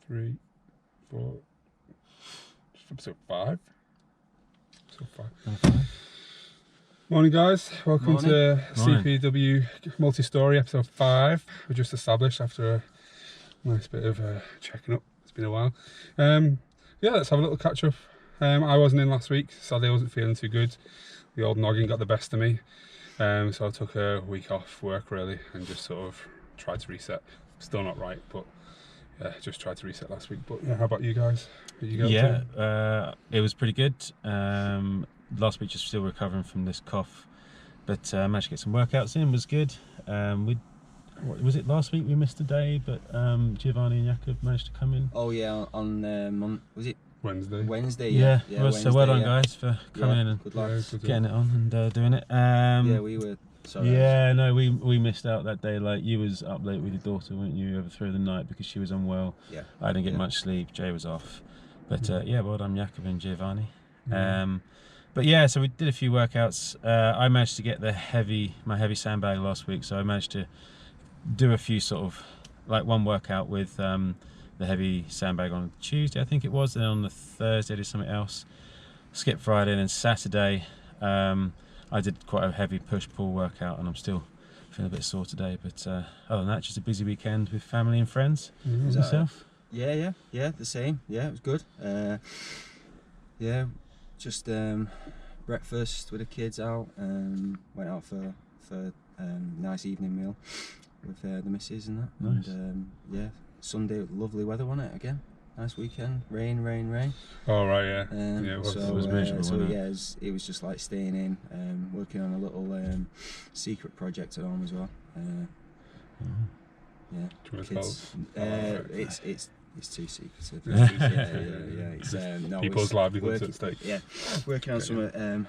3, 4. Episode 5. Episode 5. Morning, guys. Welcome to CPW MultiStory Episode 5. We're just established after a nice bit of checking up. It's been a while. Yeah, let's have a little catch up. I wasn't in last week. Sadly, I wasn't feeling too good. The old noggin got the best of me. So I took a week off work really and just sort of tried to reset. Still not right, but yeah, just tried to reset last week. But yeah, how about you guys? It was pretty good. Last week just still recovering from this cough, but managed to get some workouts in. Was good. What was it last week? We missed a day, but Giovanni and Jakob managed to come in. Oh yeah, on was it Wednesday? Wednesday, yeah. Wednesday, so well done, guys, for coming in and getting it on and doing it. Yeah, we were. Sorry. Yeah, no, we missed out that day. Like, you was up late with your daughter, weren't you, over through the night because she was unwell. Yeah. I didn't get much sleep. Jay was off, but yeah, well done, Jakob and Giovanni. But yeah, so we did a few workouts. I managed to get my heavy sandbag last week, so I managed to do a few sort of like one workout with the heavy sandbag on Tuesday, I think it was. Then on the Thursday I did something else. Skip Friday, and then Saturday I did quite a heavy push-pull workout, and I'm still feeling a bit sore today. But other than that, just a busy weekend with family and friends. Yourself? Yeah, the same. Yeah, it was good. Yeah, just breakfast with the kids out. Went out for a nice evening meal with the missus and that. Nice. And yeah, Sunday, lovely weather, wasn't it? Again, nice weekend. Rain. Oh right, yeah. Yeah, it was miserable. So yeah, it was just like staying in, working on a little secret project at home as well. Yeah, Do you want to kids. tell? It's too secretive. Yeah. It's no, People's livelihoods at stake. Yeah, working on something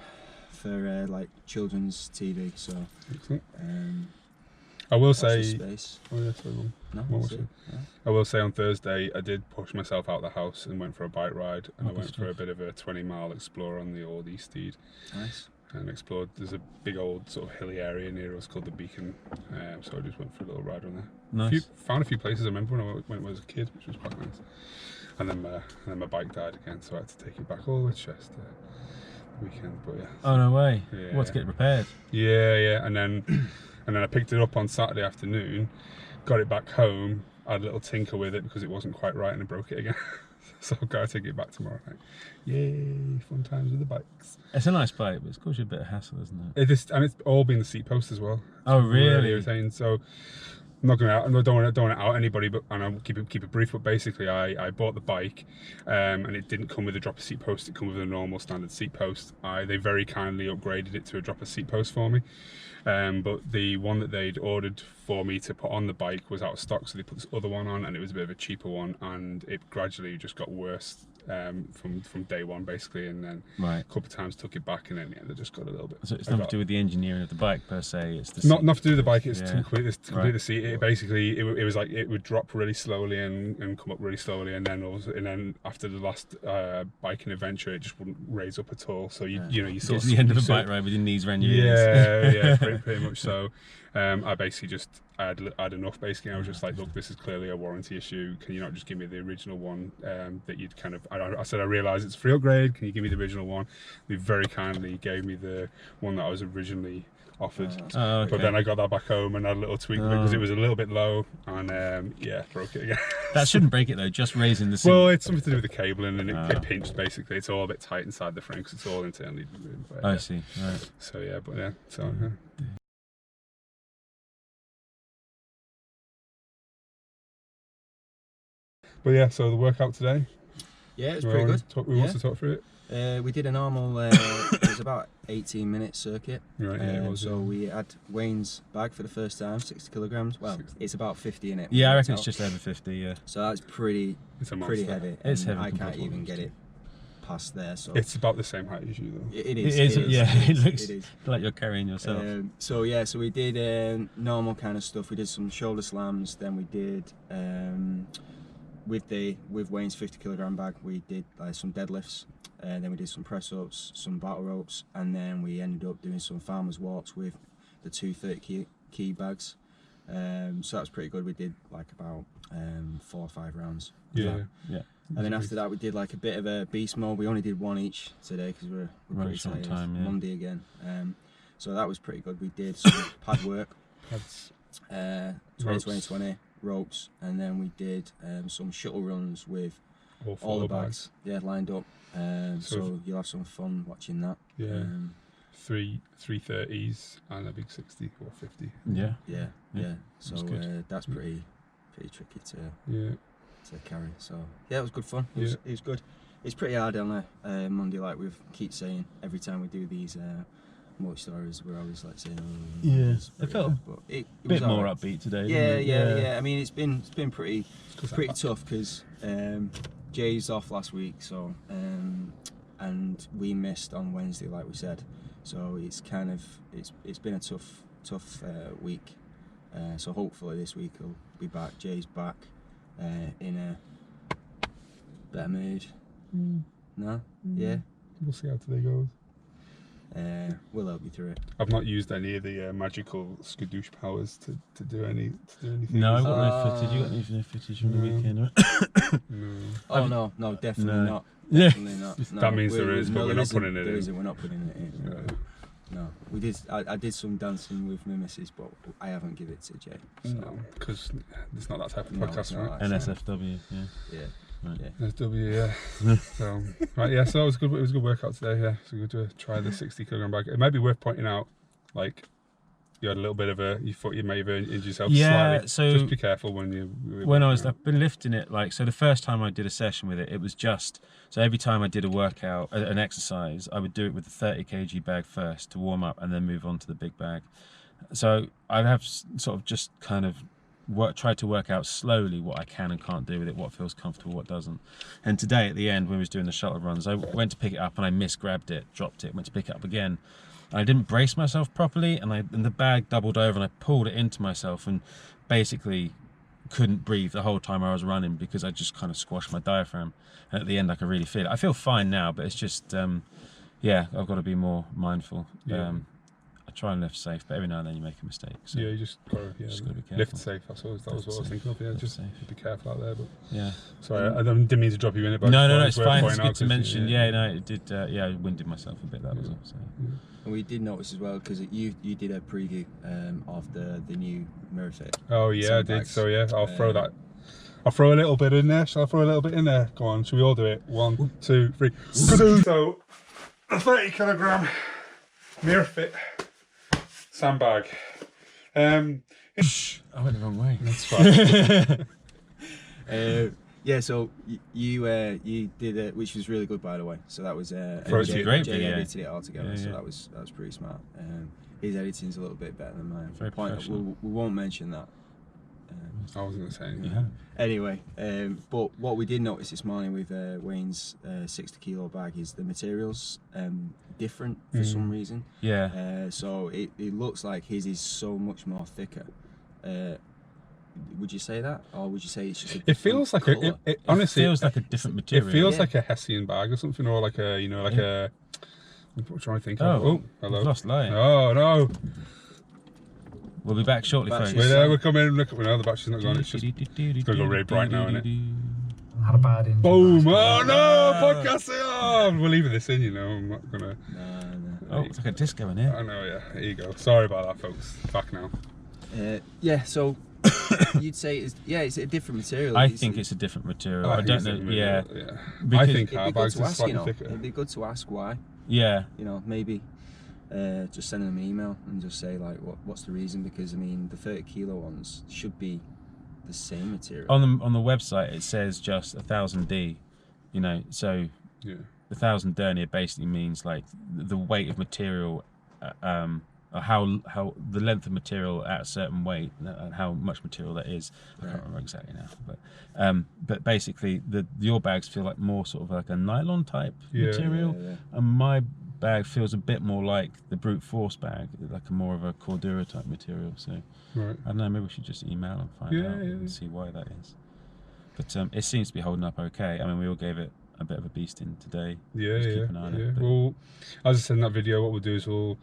for like children's TV. So I will watch say. this space. Oh yeah, sorry, Mum. No, What that's was it. it? Yeah. I will say on Thursday I did push myself out of the house and went for a bike ride, and I good went for a stuff. bit of a 20-mile explore on the old East Steed Nice. and explored. There's a big old sort of hilly area near us called the Beacon, so I just went for a little ride on there. Nice. Found a few places I remember when I went when I was a kid, which was quite nice. And then my bike died again, so I had to take it back all the Chester weekend. But yeah. Oh no way! Yeah. What, to get it repaired? Yeah, and then I picked it up on Saturday afternoon, got it back home, had a little tinker with it because it wasn't quite right, and I broke it again. So I've got to take it back tomorrow night. Yay, fun times with the bikes. It's a nice bike, but it's caused you a bit of hassle, isn't it? And it's all been the seat post as well. Oh really? Irritating. So I'm not going to out. I don't want to out anybody, but and I'll keep it brief. But basically, I bought the bike, and it didn't come with a dropper seat post. It came with a normal standard seat post. They very kindly upgraded it to a dropper seat post for me. But the one that they'd ordered for me to put on the bike was out of stock, so they put this other one on, and it was a bit of a cheaper one, and it gradually just got worse from day one basically, and then a couple of times took it back, and then they just got a little bit. So it's nothing to do with the engineering of the bike per se. It's the nothing to do with the bike. It's yeah. to complete the seat. It basically it was like it would drop really slowly and come up really slowly, and then after the last biking adventure, it just wouldn't raise up at all. So you sort of the end of the bike ride with your knees around your ears. ears. Pretty much so. I basically just had enough. Basically, I was just like, look, this is clearly a warranty issue. Can you not just give me the original one that you'd kind of? I said I realise it's a free upgrade. Can you give me the original one? They very kindly gave me the one that I was originally offered. Okay. But then I got that back home and had a little tweak because it was a little bit low, and broke it again. That shouldn't break it though. Just raising the seat. Well, it's something to do with the cabling, and it pinched basically. It's all a bit tight inside the frame because it's all internally. But, I see. Right. So yeah, but yeah, so. But yeah, so the workout today. Yeah, it was pretty good. We want to talk through it. We did a normal. It was about 18-minute circuit. Right. Yeah, it was. So we had Wayne's bag for the first time, 60 kilograms. Well, 60. it's about 50 in it. Yeah, I reckon it's just over 50. Yeah. So that's pretty heavy. It's heavy. I can't even get it past there. So it's about the same height as you though. It is. It looks like you're carrying yourself. So we did normal kind of stuff. We did some shoulder slams. Then we did with Wayne's 50 kilogram bag. We did some deadlifts. Then we did some press ups, some battle ropes, and then we ended up doing some farmers walks with the 2 30 key bags. So that was pretty good. We did like about 4 or 5 rounds. Yeah. And then after that we did like a bit of a beast mode. We only did 1 each today because we're pretty short tired. time, yeah. Monday again. So that was pretty good. We did some pad work, That's 20 ropes, and then we did some shuttle runs with all the bags. Yeah, lined up. So you'll have some fun watching that. Yeah. 330s and a big 60 or 50. Yeah. So that's pretty tricky to carry. So yeah, it was good fun. It was good. It's pretty hard on a Monday, like we keep saying every time we do these multi-stories. We're always like saying, it felt a bit more upbeat today. Yeah. I mean, it's been pretty tough because Jay's off last week, so and we missed on Wednesday, like we said. So it's kind of it's been a tough week. So hopefully this week he'll be back. Jay's back in a better mood. No? Yeah? We'll see how today goes. We'll help you through it. I've not used any of the magical skadoosh powers to do anything. No, I've got no footage. You got any footage from the weekend? No. Oh no, definitely not. Yeah. Definitely not. No, That means there is, but we're not putting it in. We're not putting it in. No, we did. I did some dancing with my missus, but I haven't given it to Jay. So. No, because it's not that type of No, podcast, it's not right? that. NSFW, Yeah. Right. SW, yeah. So, right, yeah. So it was good. It was a good workout today. Yeah, so good to try the 60kg bag. It might be worth pointing out, like, you had a little bit of you may have injured yourself slightly. So just be careful I've been lifting it, like, so the first time I did a session with it was just, so every time I did a workout, an exercise, I would do it with the 30 kg bag first to warm up and then move on to the big bag. So I have sort of just kind of tried to work out slowly what I can and can't do with it, what feels comfortable, what doesn't. And today at the end, when we was doing the shuttle runs, I went to pick it up and I misgrabbed it, dropped it, went to pick it up again. I didn't brace myself properly, and the bag doubled over, and I pulled it into myself, and basically couldn't breathe the whole time I was running because I just kind of squashed my diaphragm. And at the end, I could really feel it. I feel fine now, but it's just, yeah, I've got to be more mindful. Yeah. I try and lift safe, but every now and then you make a mistake. So yeah, you just gotta be careful. Lift safe. I suppose that was what I was thinking of. Yeah, just be careful out there. But yeah, sorry, I didn't mean to drop you in it. But no, it's fine. It's good to mention. Yeah, no, it did. Yeah, I winded myself a bit. That was all. So. And we did notice as well because you did a preview of the new Mirror Fit. Oh yeah, I did. So yeah, I'll throw that. I'll throw a little bit in there. Shall I throw a little bit in there? Go on, should we all do it? 1, 2, 3. So, a 30kg Mirror Fit sandbag. I went the wrong way. That's fine. Yeah, so you did it, which was really good, by the way. So that was Jay edited it all together. So that was pretty smart. His editing's a little bit better than mine. Very professional. We won't mention that. I was going to say. Yeah. Anyway, but what we did notice this morning with Wayne's 60kg bag is the materials different for some reason. Yeah. So it looks like his is so much more thicker. Would you say that, or would you say it's just? It feels like it honestly feels like a different material. It feels like a Hessian bag or something, or like a a. I'm trying to think. Oh, hello. We've lost light. Oh no. We'll be back shortly, folks. We're coming. Look, no, the battery's not gone. It's just it's going to go really bright now, isn't it? Had a bad injury. Boom! Oh no! Podcasting! Oh, we're leaving this in, you know. I'm not gonna. No. Oh, it's like a disco in here. I know, yeah. Here you go. Sorry about that, folks. Back now. Yeah. So you'd say it's a different material. I think it's a different material. I don't know. Yeah. I think it'd our be good bags to are ask. slightly thicker. It'd be good to ask why. Yeah. Maybe. Just send them an email and just say like, what's the reason? Because I mean, the 30kg ones should be the same material. On the website, it says just 1000D. So yeah. 1000 denier basically means like the weight of material, or how the length of material at a certain weight and how much material that is. I can't remember exactly now, but basically your bags feel like more sort of like a nylon type material, and my bag feels a bit more like the brute force bag, like more of a Cordura type material. So right. I don't know, maybe we should just email and find out and see why that is. But it seems to be holding up okay. I mean, we all gave it a bit of a beasting today. Yeah. Keep an eye on it, Well, as I said in that video, what we'll do is we'll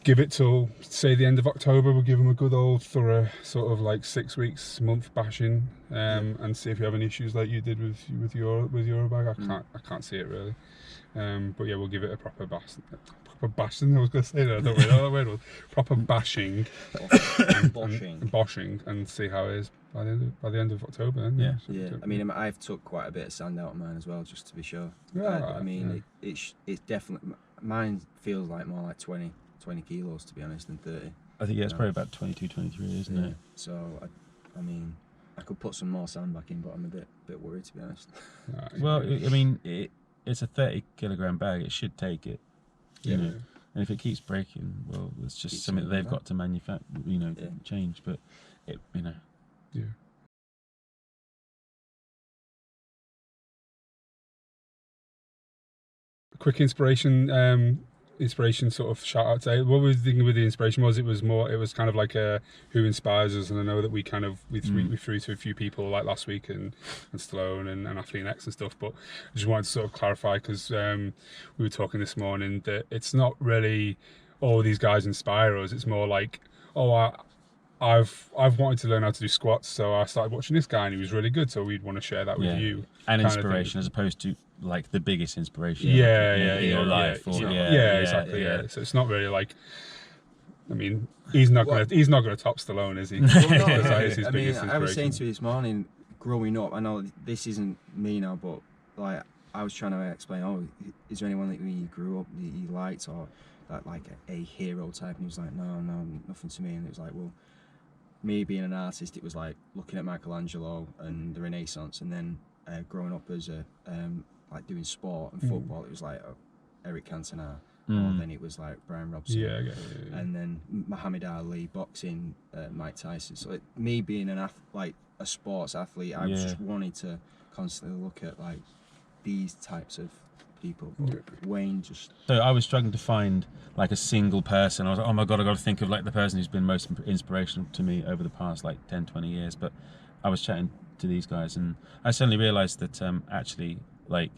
give it till, say, the end of October. We'll give them a good old thorough sort of like 6 weeks, month bashing, and see if you have any issues like you did with your bag. I can't see it really. But yeah, we'll give it a proper bashing. I was going to say that. I don't really know that word was. Proper bashing, boshing, and see how it is by the end of October. Then, yeah. I mean, I've took quite a bit of sand out of mine as well, just to be sure. I mean, it's definitely, mine feels like more like 20 kilos, to be honest, than 30. I think it's probably about 22, 23, isn't it? So I mean, I could put some more sand back in, but I'm a bit worried, to be honest. Well, I mean, it's a 30-kilogram bag. It should take it. You know, and if it keeps breaking, well, it's just something that they've got to manufacture, change. But Yeah. Quick inspiration sort of shout out to. What was the thinking with the inspiration was? It was kind of like who inspires us, and I know that we threw to a few people like last week and Stallone and Athlete X and stuff, but I just wanted to sort of clarify because we were talking this morning that it's not really all these guys inspire us. It's more like, I've wanted to learn how to do squats, so I started watching this guy and he was really good, so we'd want to share that with you. And inspiration as opposed to like the biggest inspiration in your life. Exactly. So it's not really like, I mean, he's not gonna top Stallone, is he? Well, I mean, I was saying to you this morning, growing up, I know this isn't me now, but like I was trying to explain, is there anyone that you grew up that you liked, or that like a hero type? And he was like, no, nothing to me. And it was like, well, me being an artist, it was like looking at Michelangelo and the Renaissance, and then growing up as a like doing sport and football, it was like Eric Cantona, or then it was like Brian Robson, and then Muhammad Ali, boxing, Mike Tyson. So me being like a sports athlete, I just wanted to constantly look at like these types of people. But Wayne just. So I was struggling to find like a single person. I was like, oh my god, I got to think of like the person who's been most inspirational to me over the past like 10, 20 years. But I was chatting to these guys, and I suddenly realised that actually, like,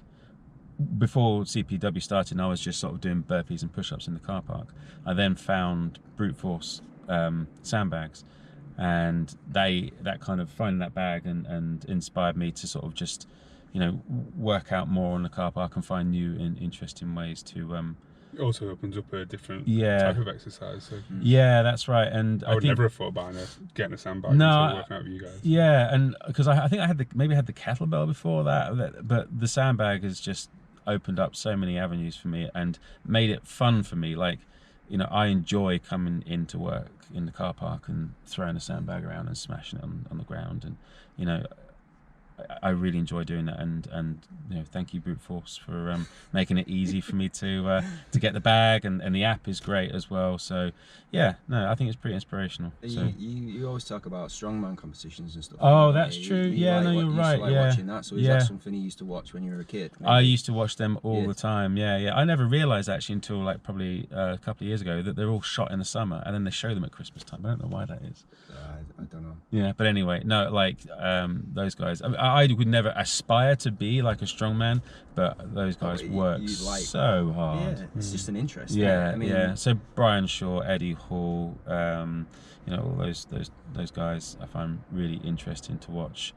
before CPW started, I was just sort of doing burpees and push-ups in the car park. I then found brute force sandbags, and that kind of finding that bag and inspired me to sort of just, work out more on the car park and find new and interesting ways to. It also opens up a different type of exercise. So. Yeah, that's right. And I would never have thought about getting a sandbag until working out with you guys. Yeah, and because I think I had the kettlebell before that, but the sandbag has just opened up so many avenues for me and made it fun for me. Like, I enjoy coming into work in the car park and throwing a sandbag around and smashing it on the ground, and I really enjoy doing that, and thank you Brute Force for making it easy for me to get the bag, and the app is great as well. So I think it's pretty inspirational. So. You always talk about strongman competitions and stuff. Oh, that's true. You're right. Watching that. So is that something you used to watch when you were a kid? Maybe? I used to watch them all the time. Yeah. I never realised actually until like probably a couple of years ago that they're all shot in the summer, and then they show them at Christmas time. I don't know why that is. I don't know. Yeah, but anyway, no, like those guys. I would never aspire to be like a strongman, but those guys work so hard. Yeah, it's just an interest. Yeah. So Brian Shaw, Eddie Hall, all those guys I find really interesting to watch.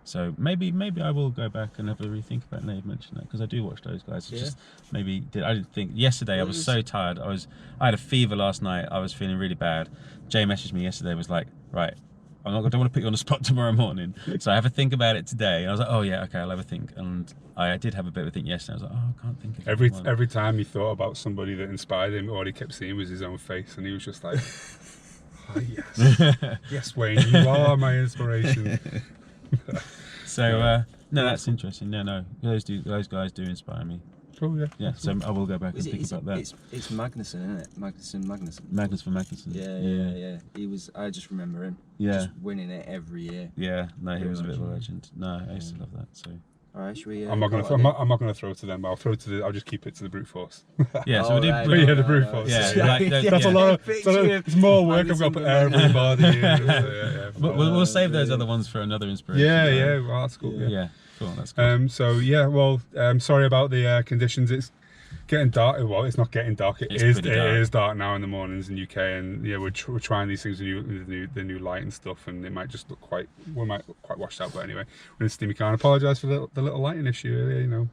So maybe I will go back and have a rethink about Nave mentioned that, because I do watch those guys. It's just I didn't think yesterday. I was so tired. I had a fever last night. I was feeling really bad. Jay messaged me yesterday, was like, right, I don't want to put you on the spot tomorrow morning, so I have a think about it today. And I was like, oh yeah, okay, I'll have a think. And I did have a bit of a think yesterday. I was like, oh, I can't think of it. Every time he thought about somebody that inspired him, all he kept seeing was his own face, and he was just like, oh yes, yes, Wayne, you are my inspiration. So no, that's interesting. No, those guys do inspire me. Cool, yeah. So I will go back and think about that. It's Magnuson, isn't it? Magnuson. Magnuson. Yeah. He was. I just remember him. Yeah. Just winning it every year. Yeah. No, he was a bit of a legend. No, I used to love that. So. All right, should we? I'm not gonna throw to them. I'll just keep it to the brute force. Yeah, so we did. The brute force. Yeah, that's a lot of. It's more work. I've got to put everybody. We'll save those other ones for another inspiration. Yeah. Well, that's cool. Yeah. Cool. That's good. Sorry about the conditions. It's getting dark. Well, it's not getting dark. It It's is. pretty It dark. is dark now in the mornings in UK, and yeah, we're trying these things with the new light and stuff, and it might just look we might look quite washed out. But anyway, we're in steamy car. I apologise for the little lighting issue earlier. You know,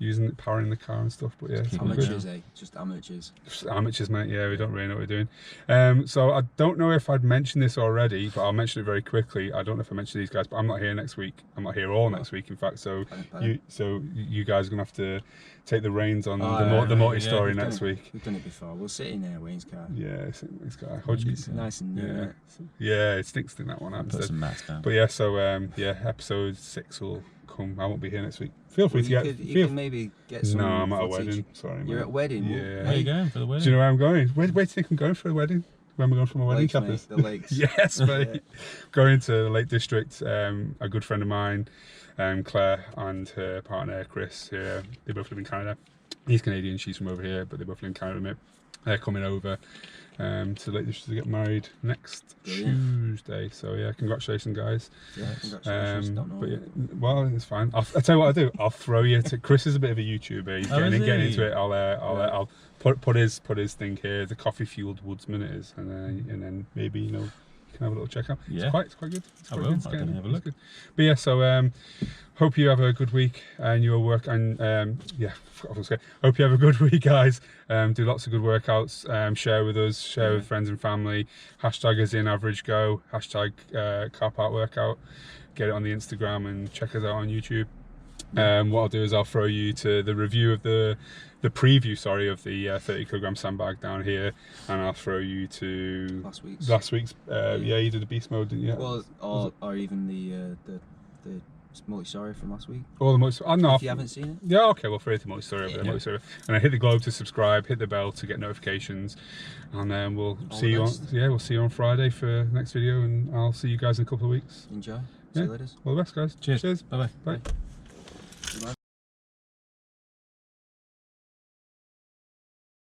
using powering the car and stuff. But yeah, it's all good. Amateurs, eh? Just amateurs. Just amateurs, mate. Yeah, we don't really know what we're doing. So I don't know if I'd mentioned this already, but I'll mention it very quickly. I don't know if I mentioned these guys, but I'm not here next week. I'm not here all next week, in fact. So you guys are gonna have to take the reins on the multi-story next week. We've done it before. We'll sit in Wayne's car. Yeah, Wayne's car. It's nice and new. Yeah, it stinks in that one. Put some mats down. But yeah, so episode 6 will come. I won't be here next week. Feel free to You could maybe get some. No, I'm at a footage. wedding. Sorry, mate. You're at a wedding. Yeah. Where are you going for the wedding? Do you know where I'm going? Where do you think I'm going for a wedding? Where am I going for my wedding, Lakes, Chappers? mate, the lakes. Yes, mate. Going to the Lake District. A good friend of mine, Claire, and her partner Kris. They both live in Canada. He's Canadian, she's from over here, but they both live in Canada, mate. They're coming over to the Lake District to get married next Tuesday. So yeah, congratulations, guys. Yeah, congratulations. Don't know. But yeah, well, it's fine. I'll tell you what I do. I'll throw you to Kris. Is a bit of a YouTuber. He's getting into it. I'll put his thing here. The coffee fueled woodsman it is, and then maybe you can have a little check out. Yeah, it's quite good. I will. I'll definitely have a look. But yeah, so hope you have a good week and your work. And hope you have a good week, guys. Do lots of good workouts. Share with us. Share with friends and family. Hashtag is in average go. Hashtag CarparkWorkout. Get it on the Instagram and check us out on YouTube. What I'll do is I'll throw you to the review of the preview, of the 30 kilogram sandbag down here, and I'll throw you to last week's. You did the beast mode, didn't you? Well, or even the multi-story from last week. Or the multi-story. No, if you haven't seen it. Yeah, okay. Well, throw it to multi-story. And then hit the globe to subscribe. Hit the bell to get notifications, and then we'll see you on. Yeah, we'll see you on Friday for next video, and I'll see you guys in a couple of weeks. Enjoy. See you later. All the best, guys. Cheers. Bye.